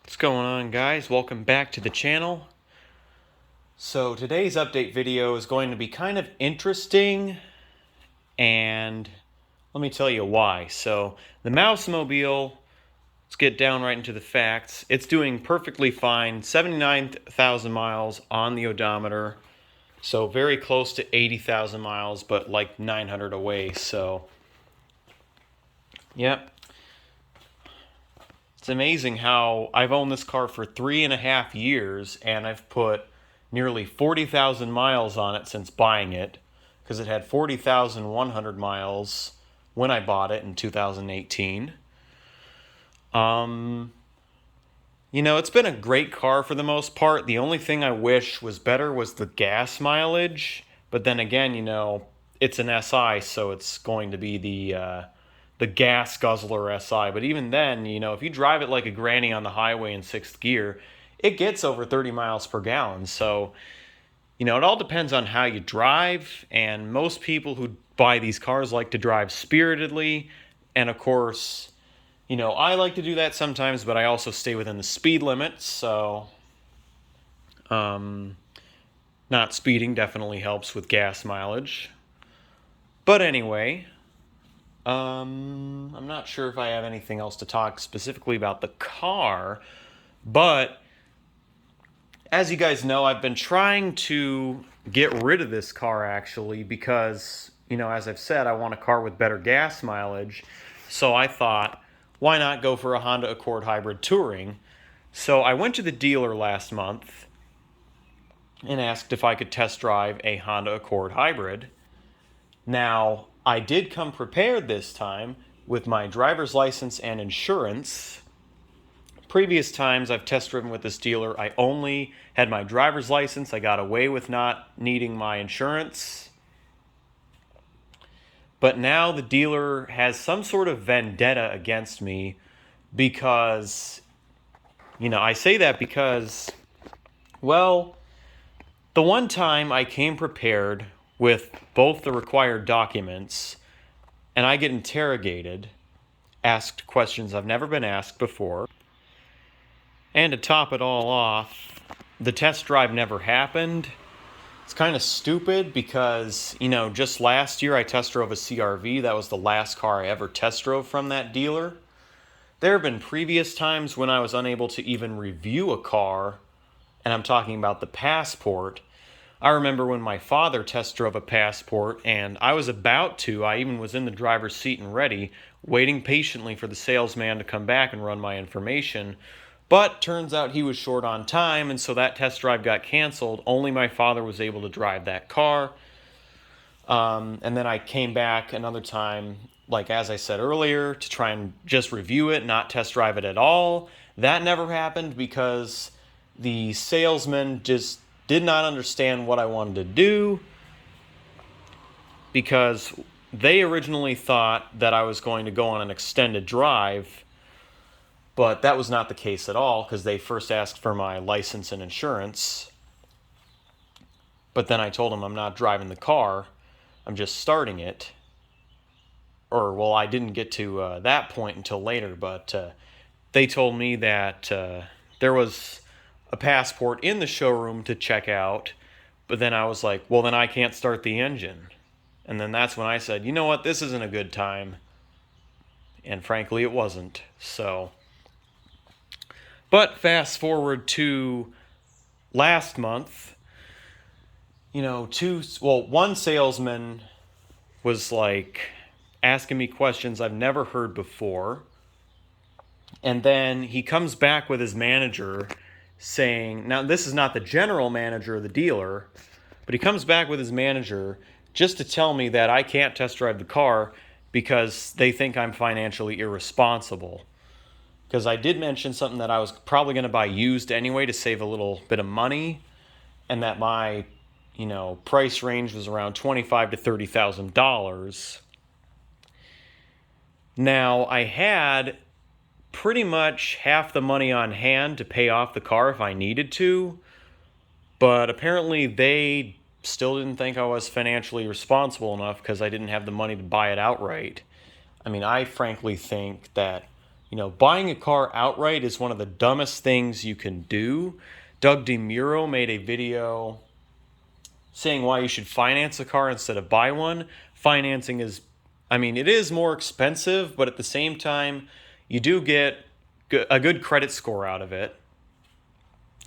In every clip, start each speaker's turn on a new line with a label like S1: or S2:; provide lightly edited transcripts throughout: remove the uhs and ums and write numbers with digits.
S1: What's going on, guys? Welcome back to the channel. So today's update video is going to be kind of interesting, and let me tell you why. So the Mousemobile, let's get down right into the facts. It's doing perfectly fine, 79,000 miles on the odometer, so very close to 80,000 miles, but like 900 away. So yep. It's amazing how I've owned this car for 3.5 years and I've put nearly 40,000 miles on it since buying it, because it had 40,100 miles when I bought it in 2018. It's been a great car for the most part. The only thing I wish was better was the gas mileage. But then again, it's an SI, so it's going to be the gas guzzler SI. But even then, if you drive it like a granny on the highway in sixth gear, it gets over 30 miles per gallon. So, it all depends on how you drive. And most people who buy these cars like to drive spiritedly. And of course, I like to do that sometimes, but I also stay within the speed limit. So, not speeding definitely helps with gas mileage. But anyway, I'm not sure if I have anything else to talk specifically about the car, but as you guys know, I've been trying to get rid of this car actually because, as I've said, I want a car with better gas mileage. So I thought, why not go for a Honda Accord Hybrid Touring? So I went to the dealer last month and asked if I could test drive a Honda Accord Hybrid. Now, I did come prepared this time with my driver's license and insurance. Previous times I've test driven with this dealer, I only had my driver's license. I got away with not needing my insurance. But now the dealer has some sort of vendetta against me because, I say that because, well, the one time I came prepared with both the required documents and I get interrogated, asked questions I've never been asked before. And to top it all off, the test drive never happened. It's kind of stupid because, just last year I test drove a CRV. That was the last car I ever test drove from that dealer. There have been previous times when I was unable to even review a car, and I'm talking about the Passport. I remember when my father test drove a Passport, and I even was in the driver's seat and ready, waiting patiently for the salesman to come back and run my information. But turns out he was short on time, and so that test drive got canceled. Only my father was able to drive that car. And then I came back another time, like as I said earlier, to try and just review it, not test drive it at all. That never happened because the salesman just did not understand what I wanted to do, because they originally thought that I was going to go on an extended drive. But that was not the case at all, because they first asked for my license and insurance. But then I told them I'm not driving the car, I'm just starting it. I didn't get to that point until later, but they told me that there was a Passport in the showroom to check out. But then I was like, well, then I can't start the engine. And then that's when I said, you know what, this isn't a good time. And frankly, it wasn't. But fast forward to last month, one salesman was like asking me questions I've never heard before. And then he comes back with his manager saying, now this is not the general manager of the dealer, but he comes back with his manager just to tell me that I can't test drive the car because they think I'm financially irresponsible. Because I did mention something that I was probably going to buy used anyway to save a little bit of money, and that my, price range was around $25,000 to $30,000. Now, I had pretty much half the money on hand to pay off the car if I needed to, but apparently they still didn't think I was financially responsible enough because I didn't have the money to buy it outright. I mean, I frankly think that Buying a car outright is one of the dumbest things you can do. Doug DeMuro made a video saying why you should finance a car instead of buy one. Financing is, it is more expensive, but at the same time, you do get a good credit score out of it.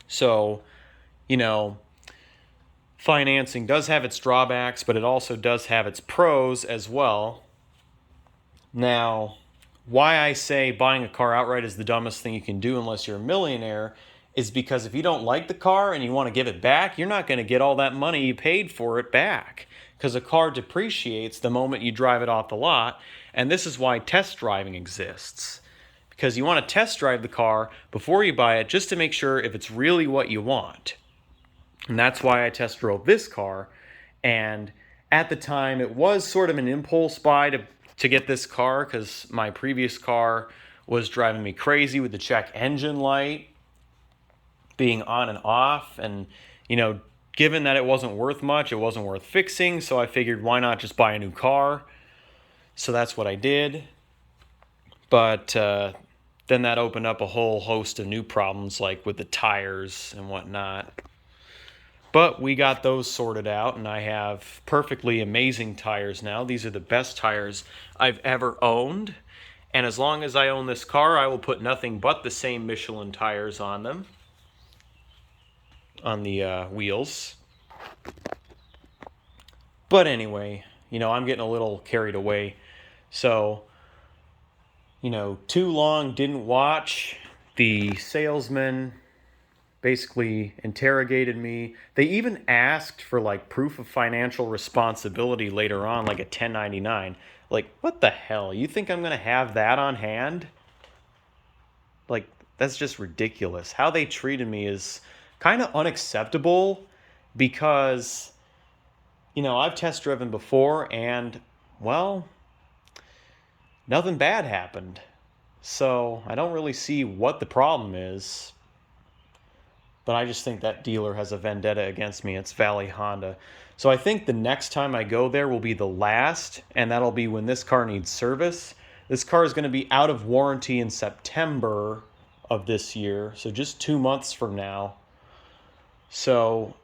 S1: So, you know, financing does have its drawbacks, but it also does have its pros as well. Now, why I say buying a car outright is the dumbest thing you can do unless you're a millionaire is because if you don't like the car and you want to give it back, you're not going to get all that money you paid for it back, because a car depreciates the moment you drive it off the lot. And this is why test driving exists, because you want to test drive the car before you buy it just to make sure if it's really what you want. And that's why I test drove this car. And at the time, it was sort of an impulse buy to get this car, because my previous car was driving me crazy with the check engine light being on and off. And, given that it wasn't worth much, it wasn't worth fixing. So I figured, why not just buy a new car? So that's what I did. But then that opened up a whole host of new problems, like with the tires and whatnot. But we got those sorted out, and I have perfectly amazing tires now. These are the best tires I've ever owned. And as long as I own this car, I will put nothing but the same Michelin tires on them, on the wheels. But anyway, I'm getting a little carried away. So, too long didn't watch. The salesman basically interrogated me. They even asked for proof of financial responsibility later on, like a 1099. What the hell? You think I'm going to have that on hand? That's just ridiculous. How they treated me is kind of unacceptable, because I've test driven before and, well, nothing bad happened. So I don't really see what the problem is. But I just think that dealer has a vendetta against me. It's Valley Honda. So I think the next time I go there will be the last, and that'll be when this car needs service. This car is going to be out of warranty in September of this year, so just 2 months from now. So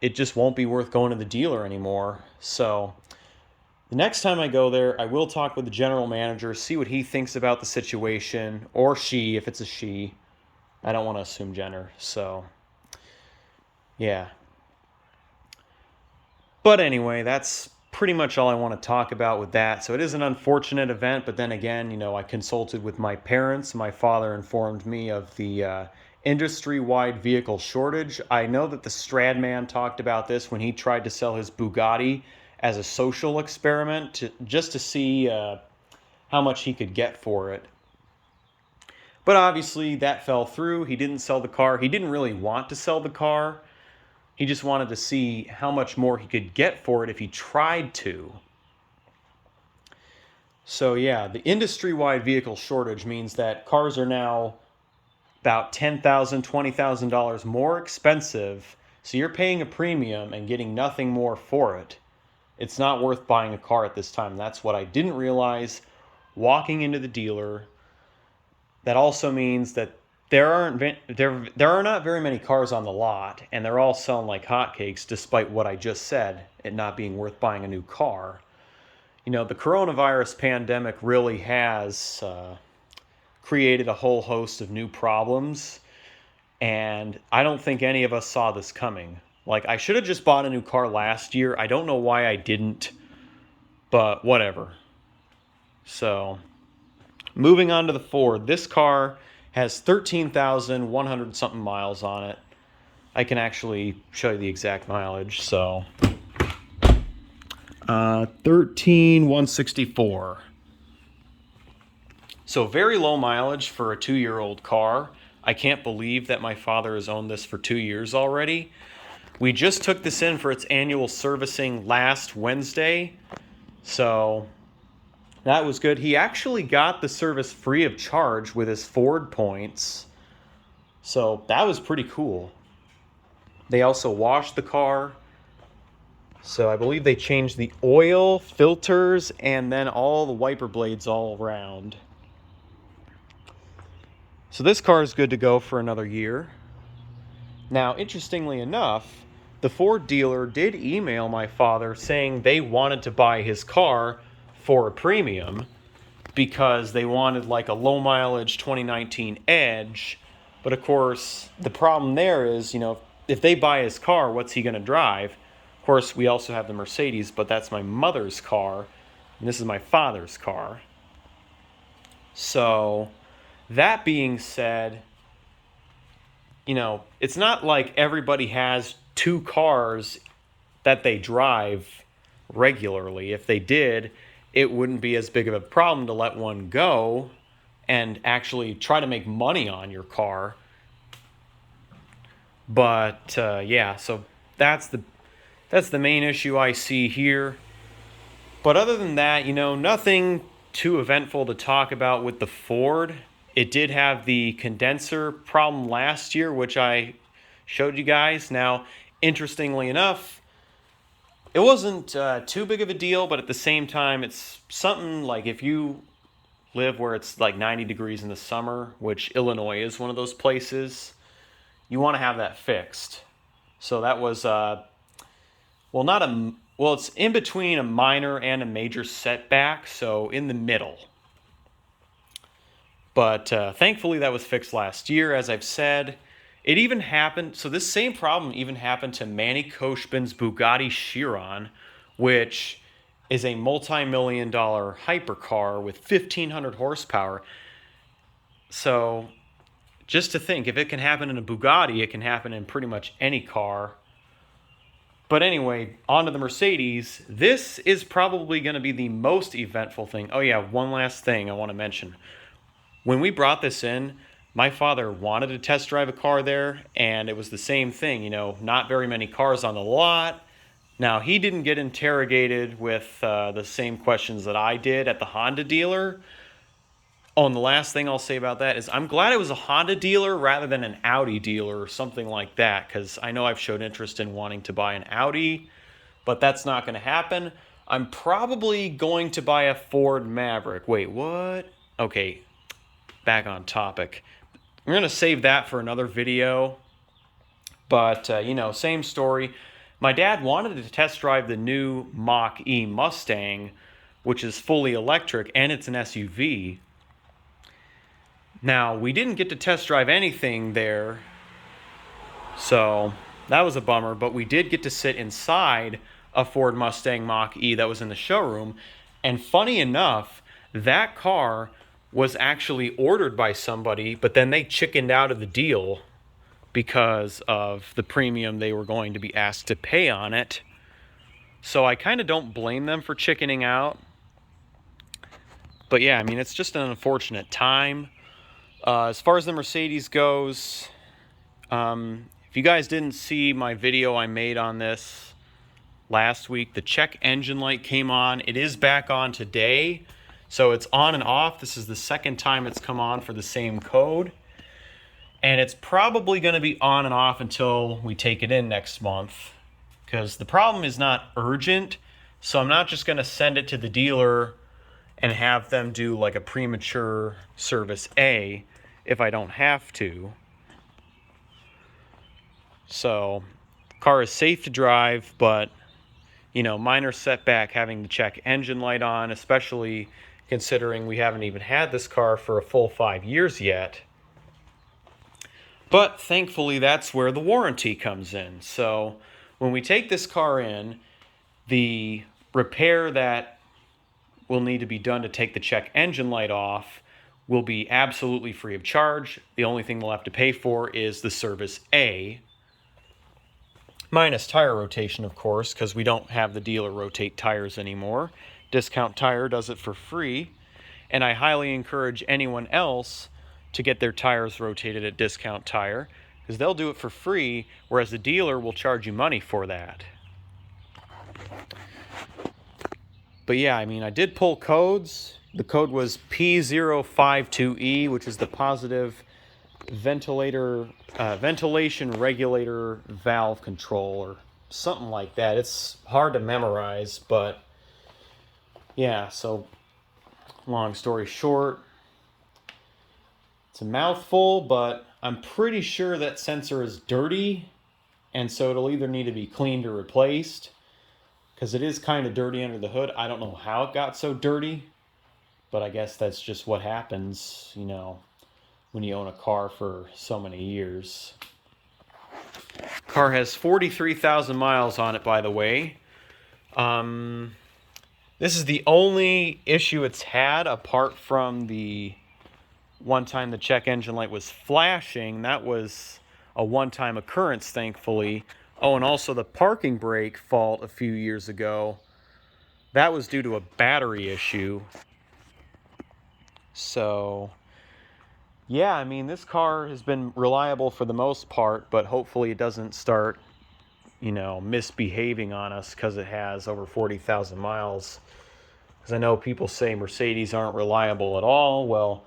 S1: it just won't be worth going to the dealer anymore. So the next time I go there, I will talk with the general manager, see what he thinks about the situation, or she, if it's a she. I don't want to assume gender, so yeah. But anyway, that's pretty much all I want to talk about with that. So it is an unfortunate event, but then again, I consulted with my parents. My father informed me of the industry-wide vehicle shortage. I know that the Stradman talked about this when he tried to sell his Bugatti as a social experiment, just to see how much he could get for it. But obviously that fell through. He didn't sell the car. He didn't really want to sell the car. He just wanted to see how much more he could get for it if he tried to. So yeah, the industry-wide vehicle shortage means that cars are now about $10,000, $20,000 more expensive. So you're paying a premium and getting nothing more for it. It's not worth buying a car at this time. That's what I didn't realize walking into the dealer. That also means that there are not very many cars on the lot, and they're all selling like hotcakes, despite what I just said, it not being worth buying a new car. The coronavirus pandemic really has created a whole host of new problems, and I don't think any of us saw this coming. I should have just bought a new car last year. I don't know why I didn't, but whatever. So moving on to the Ford. This car has 13,100 something miles on it. I can actually show you the exact mileage. So 13,164. So very low mileage for a 2-year-old car. I can't believe that my father has owned this for 2 years already. We just took this in for its annual servicing last Wednesday. So that was good. He actually got the service free of charge with his Ford points. So that was pretty cool. They also washed the car. So I believe they changed the oil, filters, and then all the wiper blades all around. So this car is good to go for another year. Now, interestingly enough, the Ford dealer did email my father saying they wanted to buy his car for a premium because they wanted like a low mileage 2019 Edge. But of course, the problem there is, if they buy his car, what's he going to drive? Of course, we also have the Mercedes, but that's my mother's car, and this is my father's car. So, that being said, it's not like everybody has two cars that they drive regularly. If they did, it wouldn't be as big of a problem to let one go and actually try to make money on your car. But yeah, so that's the main issue I see here. But other than that, nothing too eventful to talk about with the Ford. It did have the condenser problem last year, which I showed you guys. Now, interestingly enough, it wasn't too big of a deal, but at the same time, it's something like if you live where it's like 90 degrees in the summer, which Illinois is one of those places, you want to have that fixed. So that was, it's in between a minor and a major setback, so in the middle. But thankfully that was fixed last year, as I've said. It even happened, so this same problem even happened to Manny Koshbin's Bugatti Chiron, which is a multi-million-dollar hypercar with 1,500 horsepower. So just to think, if it can happen in a Bugatti, it can happen in pretty much any car. But anyway, on to the Mercedes. This is probably going to be the most eventful thing. Oh yeah, one last thing I want to mention. When we brought this in, my father wanted to test drive a car there, and it was the same thing, not very many cars on the lot. Now, he didn't get interrogated with the same questions that I did at the Honda dealer. Oh, and the last thing I'll say about that is I'm glad it was a Honda dealer rather than an Audi dealer or something like that, because I know I've showed interest in wanting to buy an Audi, but that's not going to happen. I'm probably going to buy a Ford Maverick. Wait, what? Okay, back on topic. I'm going to save that for another video, but, same story. My dad wanted to test drive the new Mach-E Mustang, which is fully electric, and it's an SUV. Now, we didn't get to test drive anything there, so that was a bummer, but we did get to sit inside a Ford Mustang Mach-E that was in the showroom, and funny enough, that car was actually ordered by somebody, but then they chickened out of the deal because of the premium they were going to be asked to pay on it. So I kind of don't blame them for chickening out. But yeah, it's just an unfortunate time. As far as the Mercedes goes, if you guys didn't see my video I made on this last week, the check engine light came on. It is back on today. So it's on and off. This is the second time it's come on for the same code. And it's probably going to be on and off until we take it in next month. Because the problem is not urgent. So I'm not just going to send it to the dealer and have them do like a premature service A if I don't have to. So, car is safe to drive, but, minor setback having the check engine light on, especially considering we haven't even had this car for a full 5 years yet. But thankfully, that's where the warranty comes in. So when we take this car in, the repair that will need to be done to take the check engine light off will be absolutely free of charge. The only thing we'll have to pay for is the service A, minus tire rotation, of course, because we don't have the dealer rotate tires anymore. Discount Tire does it for free, and I highly encourage anyone else to get their tires rotated at Discount Tire, because they'll do it for free, whereas the dealer will charge you money for that. But yeah, I did pull codes. The code was P052E, which is the positive ventilation regulator valve control, or something like that. It's hard to memorize, but yeah, so long story short, It's a mouthful, but I'm pretty sure that sensor is dirty, and so it'll either need to be cleaned or replaced, because it is kind of dirty under the hood. I don't know how it got so dirty, but I guess that's just what happens, you know, when you own a car for so many years. Car has 43,000 miles on it, by the way. This is the only issue it's had, apart from the one time the check engine light was flashing. That was a one-time occurrence, thankfully. Oh, and also the parking brake fault a few years ago. That was due to a battery issue. So, yeah, I mean, this car has been reliable for the most part, but hopefully it doesn't start, you know, misbehaving on us because it has over 40,000 miles. Because I know people say Mercedes aren't reliable at all. Well,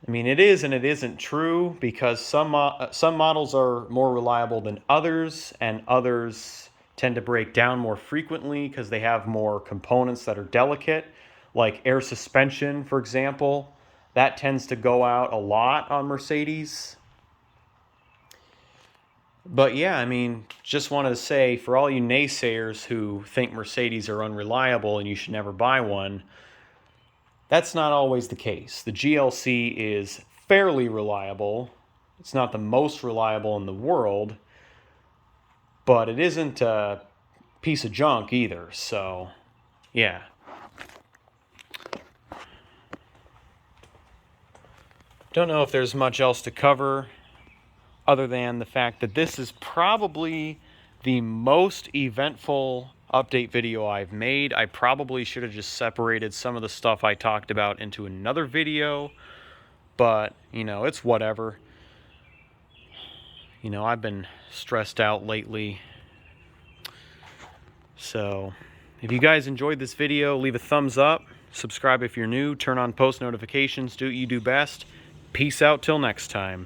S1: I mean, it is and it isn't true, because some models are more reliable than others, and others tend to break down more frequently because they have more components that are delicate, like air suspension, for example. That tends to go out a lot on Mercedes. But yeah, I mean, just wanted to say, for all you naysayers who think Mercedes are unreliable and you should never buy one, that's not always the case. The GLC is fairly reliable. It's not the most reliable in the world, but it isn't a piece of junk either. So, yeah. Don't know if there's much else to cover other than the fact that this is probably the most eventful update video I've made. I probably should have just separated some of the stuff I talked about into another video, but, you know, it's whatever. You know, I've been stressed out lately. So, if you guys enjoyed this video, leave a thumbs up, subscribe if you're new, turn on post notifications, do what you do best. Peace out till next time.